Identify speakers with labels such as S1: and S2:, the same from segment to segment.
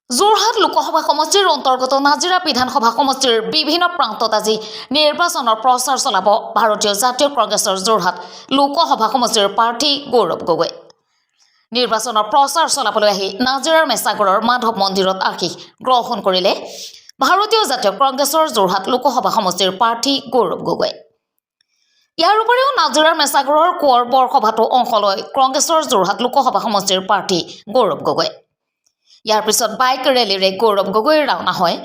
S1: যোৰহাট লোকসভা সমষ্টিৰ অন্তৰ্গত নাজিৰা বিধানসভা সমষ্টিৰ বিভিন্ন প্ৰান্তত আজি নিৰ্বাচনৰ প্ৰচাৰ চলাব ভাৰতীয় জাতীয় কংগ্ৰেছৰ যোৰহাট লোকসভা সমষ্টিৰ প্ৰাৰ্থী গৌৰৱ গগৈ। নিৰ্বাচনৰ প্ৰচাৰ চলাবলৈ আহি নাজিৰাৰ মেচাগড়ৰ মাধৱ মন্দিৰত আশীষ গ্ৰহণ কৰিলে ভাৰতীয় জাতীয় কংগ্ৰেছৰ যোৰহাট লোকসভা সমষ্টিৰ প্ৰাৰ্থী গৌৰৱ গগৈ। ইয়াৰ উপৰিও নাজিৰাৰ মেচাগড়ৰ কোঁৱৰ বৰসভাতো অংশ লয় কংগ্ৰেছৰ যোৰহাট লোকসভা সমষ্টিৰ প্ৰাৰ্থী গৌৰৱ গগৈ। ইয়াৰ পিছত বাইক ৰেলীৰে গৌৰৱ গগৈৰ ৰাওনা হয়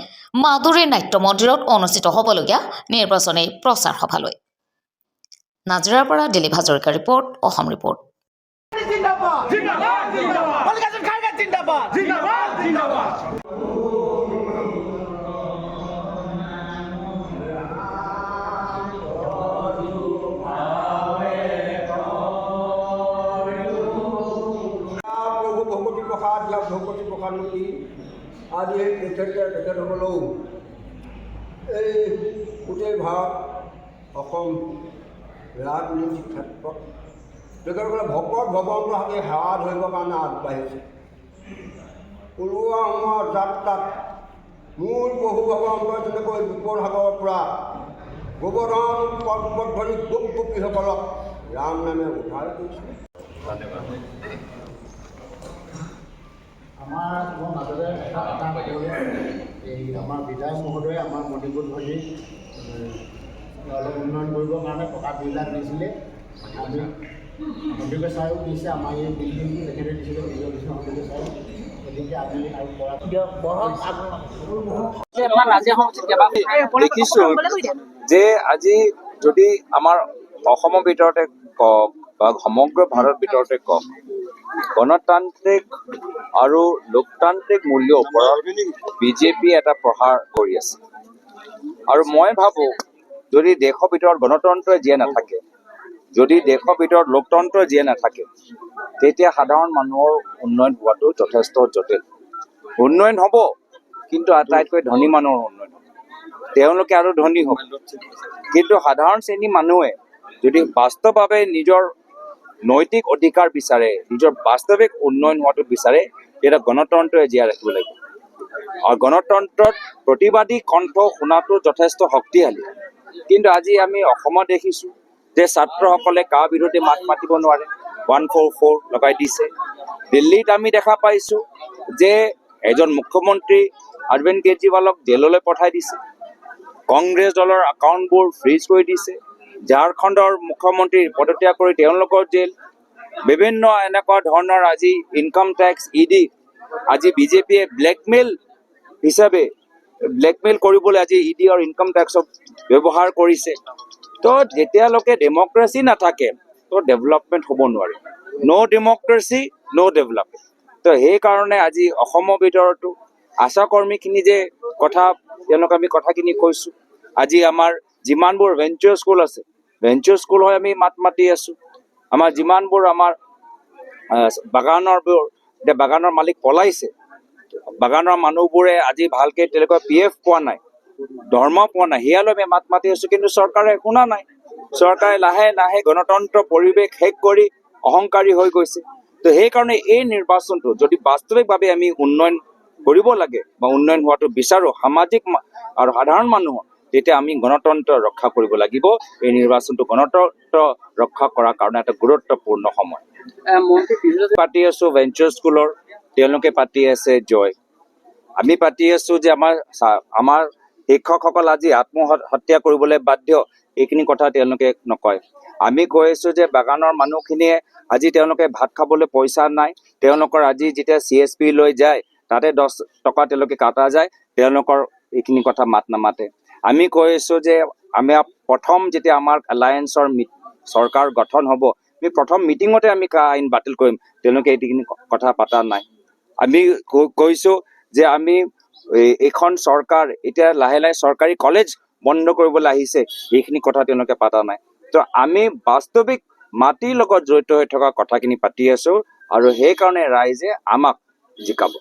S1: মাধুৰী নাট্য মন্দিৰত অনুষ্ঠিত হ'বলগীয়া নিৰ্বাচনী প্ৰচাৰ সভালৈ। নাজিৰাৰ পৰা দিলীপ হাজৰিকাৰ ৰিপৰ্ট, অসম ৰিপৰ্ট।
S2: ভকতি প্ৰসাদমূৰ্তি আদি তেখেতসকলেও এই গোটেই ভাৰত অসম ৰাজনৈতিক ক্ষেত্ৰত তেখেতসকলে ভকত ভগৱন্তৰ হাতে সেৱা ধৰিবৰ কাৰণে আগবাঢ়িছে। ওলোৱা সময়ত যাত্ৰাত মূল প্ৰভু ভগৱন্তৰ যেনেকৈ বিপদ সাগৰৰ পৰা গোবৰ্ধন পৰ্বতধ্বনি গোপীসকলক ৰাম নামে উদ্ধাৰ কৰিছে।
S3: ধন্যবাদ। মোৰ মাজতে এটা এই আমাৰ বিধায়ক মহোদয়ে আমাৰ মণিপুৰ ধৰি অলপ উন্নয়ন কৰিবৰ কাৰণে টকা 2 লাখ দিছিলে। আমি সন্দিকৈ চায়ো দিছে, আমাৰ এই বিল্ডিংটো তেখেতে দিছিলে, সন্দিকৈ চায়ো। গতিকে আমি আৰু
S4: দেখিছোঁ যে আজি যদি আমাৰ অসমৰ ভিতৰতে কওক বা সমগ্ৰ ভাৰত ভিতৰতে কওক, গণতান্ত্ৰিক আৰু লোকতান্ত্ৰিক মূল্যৰ ওপৰত বিজেপি এটা প্ৰহাৰ কৰি আছে। আৰু মই ভাবোঁ যদি দেশৰ ভিতৰত গণতন্ত্ৰই জীয়াই নাথাকে, যদি দেশৰ ভিতৰত লোকতন্ত্ৰ জীয়াই নাথাকে, তেতিয়া সাধাৰণ মানুহৰ উন্নয়ন হোৱাটো যথেষ্ট জটিল। উন্নয়ন হ'ব, কিন্তু আটাইতকৈ ধনী মানুহৰ উন্নয়ন হ'ব, তেওঁলোকে আৰু ধনী হ'ব। কিন্তু সাধাৰণ শ্ৰেণীৰ মানুহে যদি বাস্তৱভাৱে নিজৰ নৈতিক অধিকাৰ বিচাৰে, নিজৰ বাস্তৱিক উন্নয়ন হোৱাটো বিচাৰে, তেতিয়া গণতন্ত্ৰই জীয়াই ৰাখিব লাগিব। আৰু গণতন্ত্ৰত প্ৰতিবাদী কণ্ঠ শুনাটো যথেষ্ট শক্তিশালী। কিন্তু আজি আমি অসমত দেখিছোঁ যে ছাত্ৰসকলে কাৰ বিৰুদ্ধে মাত মাতিব নোৱাৰে, 144 লগাই দিছে। দিল্লীত আমি দেখা পাইছোঁ যে এজন মুখ্যমন্ত্ৰী অৰবিন্দ কেজৰিৱালক জেললৈ পঠাই দিছে, কংগ্ৰেছ দলৰ একাউণ্টবোৰ ফ্ৰিজ কৰি দিছে, ঝাৰখণ্ডৰ মুখ্যমন্ত্ৰী পদত্যাগ কৰি তেওঁলোকৰ জেল, বিভিন্ন এনেকুৱা ধৰণৰ আজি ইনকাম টেক্স ইডি আজি বিজেপিয়ে ব্লেকমেইল কৰিবলৈ আজি ইডি আৰু ইনকাম টেক্সক ব্যৱহাৰ কৰিছে। তো যেতিয়ালৈকে ডেমক্ৰেচি নাথাকে তো ডেভেলপমেণ্ট হ'ব নোৱাৰে। ন' ডেমক্ৰেচি ন' ডেভেলপমেণ্ট। তো সেইকাৰণে আজি অসমৰ ভিতৰতো আশা কৰ্মীখিনি যে তেওঁলোকে আমি কথাখিনি কৈছোঁ, আজি আমাৰ যিমানবোৰ ভেঞ্চাৰ স্কুল আছে, ভেঞ্চাৰ স্কুল হৈ আমি মাত মাতি আছোঁ। আমাৰ যিমানবোৰ আমাৰ বাগানৰ মালিক পলাইছে, বাগানৰ মানুহবোৰে আজি ভালকে তেওঁলোকৰ PF পোৱা নাই, দৰমহা পোৱা নাই, সেয়ালৈ আমি মাত মাতি আছোঁ। কিন্তু চৰকাৰে শুনা নাই। চৰকাৰে লাহে লাহে গণতন্ত্ৰ পৰিৱেশ শেষ কৰি অহংকাৰী হৈ গৈছে। তো সেইকাৰণে এই নিৰ্বাচনটো যদি বাস্তৱিকভাৱে আমি উন্নয়ন কৰিব লাগে বা উন্নয়ন হোৱাটো বিচাৰোঁ সামাজিক আৰু সাধাৰণ মানুহৰ, তেতিয়া আমি গণতন্ত্ৰ ৰক্ষা কৰিব লাগিব। এই নিৰ্বাচনটো গণতন্ত্ৰ ৰক্ষা কৰাৰ কাৰণে এটা গুৰুত্বপূৰ্ণ সময়। পাতি আছোঁ ভেঞ্চাৰ স্কুলৰ, তেওঁলোকে পাতি আছে জয়। আমি পাতি আছোঁ যে আমাৰ শিক্ষকসকল আজি আত্মহত্যা কৰিবলৈ বাধ্য, এইখিনি কথা তেওঁলোকে নকয়। আমি কৈ আছোঁ যে বাগানৰ মানুহখিনিয়ে আজি তেওঁলোকে ভাত খাবলৈ পইচা নাই, তেওঁলোকৰ আজি যেতিয়া CSP লৈ যায় তাতে 10 টকা তেওঁলোকে কাটা যায়, তেওঁলোকৰ এইখিনি কথা মাত নামাতে। আমি কৈ আছোঁ যে প্ৰথম যেতিয়া আমাৰ এলায়েন্সৰ চৰকাৰ গঠন হ'ব, আমি প্ৰথম মিটিঙতে আমি আইন বাতিল কৰিম, তেওঁলোকে এইখিনি কথা পতা নাই। আমি কৈছোঁ যে আমি এইখন চৰকাৰ এতিয়া লাহে লাহে চৰকাৰী কলেজ বন্ধ কৰিবলৈ আহিছে, এইখিনি কথা তেওঁলোকে পতা নাই। তো আমি বাস্তৱিক মাটিৰ লগত জড়িত হৈ থকা কথাখিনি পাতি আছোঁ, আৰু সেইকাৰণে ৰাইজে আমাক জিকাব।